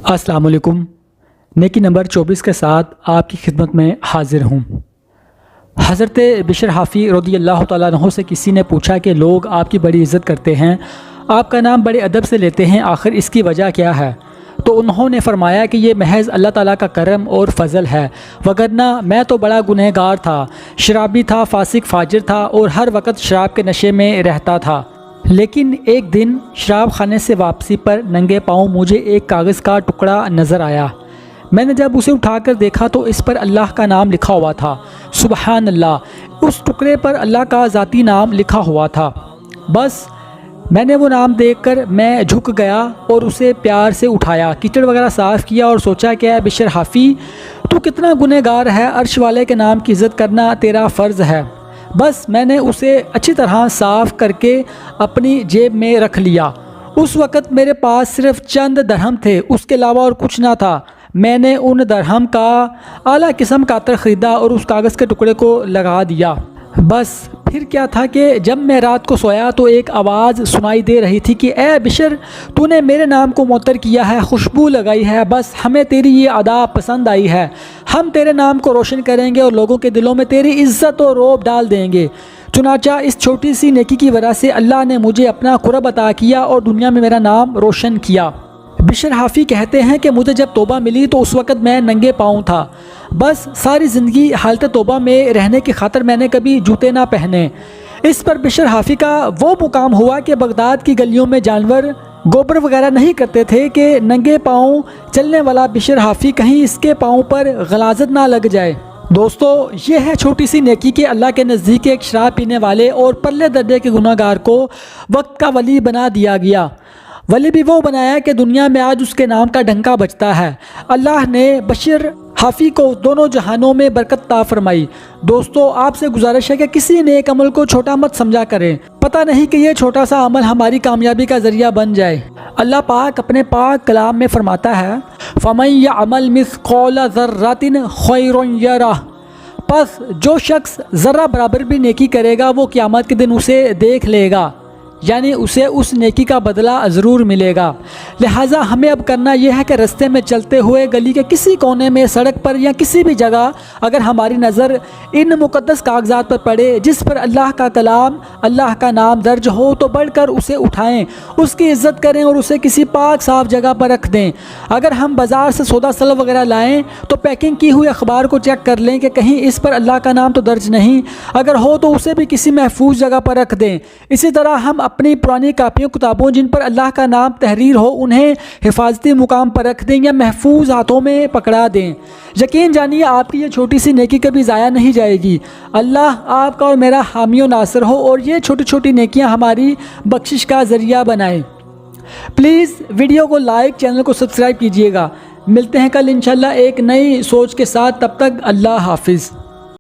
अस्सलाम वालेकुम। नेकी नंबर 24 के साथ आपकी खिदमत में हाजिर हूँ। हज़रत बिशर हाफ़ी रज़ी अल्लाह तआला अन्हु से किसी ने पूछा कि लोग आपकी बड़ी इज़्ज़त करते हैं, आपका नाम बड़े अदब से लेते हैं, आखिर इसकी वजह क्या है? तो उन्होंने फरमाया कि ये महज़ अल्लाह ताला का करम और फ़ज़ल है, वगरना मैं तो बड़ा गुनहगार था, शराबी था, फासिक फाजिर था और हर वक्त शराब के नशे में रहता था। लेकिन एक दिन शराब खाने से वापसी पर नंगे पाँव मुझे एक कागज़ का टुकड़ा नज़र आया। मैंने जब उसे उठाकर देखा तो इस पर अल्लाह का नाम लिखा हुआ था। सुबहान अल्लाह, उस टुकड़े पर अल्लाह का ज़ाती नाम लिखा हुआ था। बस मैंने वो नाम देखकर मैं झुक गया और उसे प्यार से उठाया, कीचड़ वगैरह साफ़ किया और सोचा क्या बिशर हाफ़ी, तू कितना गुनहगार है, अर्श वाले के नाम की इज़्ज़त करना तेरा फ़र्ज़ है। बस मैंने उसे अच्छी तरह साफ़ करके अपनी जेब में रख लिया। उस वक़्त मेरे पास सिर्फ़ चंद दरहम थे, उसके अलावा और कुछ ना था। मैंने उन दरहम का आला किस्म का अतर ख़रीदा और उस कागज़ के टुकड़े को लगा दिया। बस फिर क्या था कि जब मैं रात को सोया तो एक आवाज़ सुनाई दे रही थी कि ए बिशर, तूने मेरे नाम को मुअत्तर किया है, खुशबू लगाई है, बस हमें तेरी ये अदा पसंद आई है। हम तेरे नाम को रोशन करेंगे और लोगों के दिलों में तेरी इज़्ज़त और रौब डाल देंगे। चुनाचा इस छोटी सी नेकी की वजह से अल्लाह ने मुझे अपना कुर्ब अता किया और दुनिया में मेरा नाम रोशन किया। बिशर हाफ़ी कहते हैं कि मुझे जब तौबा मिली तो उस वक़्त मैं नंगे पाँव था। बस सारी ज़िंदगी हालत तौबा में रहने की खातिर मैंने कभी जूते ना पहने। इस पर बिशर हाफ़ी का वो मुकाम हुआ कि बगदाद की गलियों में जानवर गोबर वगैरह नहीं करते थे कि नंगे पाँव चलने वाला बिशर हाफ़ी कहीं इसके पाँव पर गलाजत ना लग जाए। दोस्तों, ये है छोटी सी नेकी कि अल्लाह के नज़दीक एक शराब पीने वाले और परले दर्जे के गुनहगार को वक्त का वली बना दिया गया। वली भी वो बनाया कि दुनिया में आज उसके नाम का डंका बजता है। अल्लाह ने बिशर हाफ़ी को दोनों जहानों में बरकत ता फरमाई। दोस्तों, आपसे गुजारिश है कि किसी नेक अमल को छोटा मत समझा करें, पता नहीं कि ये छोटा सा अमल हमारी कामयाबी का ज़रिया बन जाए। अल्लाह पाक अपने पाक कलाम में फरमाता है, फ़मन यअमल मिस्क़ाल ज़र्रतिन खैरन यरह, बस जो शख्स ज़र्रा बराबर भी नेकी करेगा वो क़यामत के दिन उसे देख लेगा, यानी उसे उस नेकी का बदला ज़रूर मिलेगा। लिहाजा हमें अब करना यह है कि रास्ते में चलते हुए गली के किसी कोने में, सड़क पर या किसी भी जगह अगर हमारी नज़र इन मुक़द्दस कागज़ात पर पड़े जिस पर अल्लाह का कलाम, अल्लाह का नाम दर्ज हो, तो बढ़कर उसे उठाएं, उसकी इज़्ज़त करें और उसे किसी पाक साफ़ जगह पर रख दें। अगर हम बाज़ार से सौदा सलब वगैरह लाएँ तो पैकिंग की हुई अखबार को चेक कर लें कि कहीं इस पर अल्लाह का नाम तो दर्ज नहीं, अगर हो तो उसे भी किसी महफूज जगह पर रख दें। इसी तरह हम अपनी पुरानी कापियों किताबों जिन पर अल्लाह का नाम तहरीर हो उन्हें हिफाजती मुकाम पर रख दें या महफूज हाथों में पकड़ा दें। यकीन जानिए आपकी ये छोटी सी नेकी कभी ज़ाया नहीं जाएगी। अल्लाह आपका और मेरा हामी और नासिर हो और ये छोटी छोटी नेकियां हमारी बख्शिश का ज़रिया बनाएं। प्लीज़ वीडियो को लाइक, चैनल को सब्सक्राइब कीजिएगा। मिलते हैं कल इंशाल्लाह एक नई सोच के साथ, तब तक अल्लाह हाफिज़।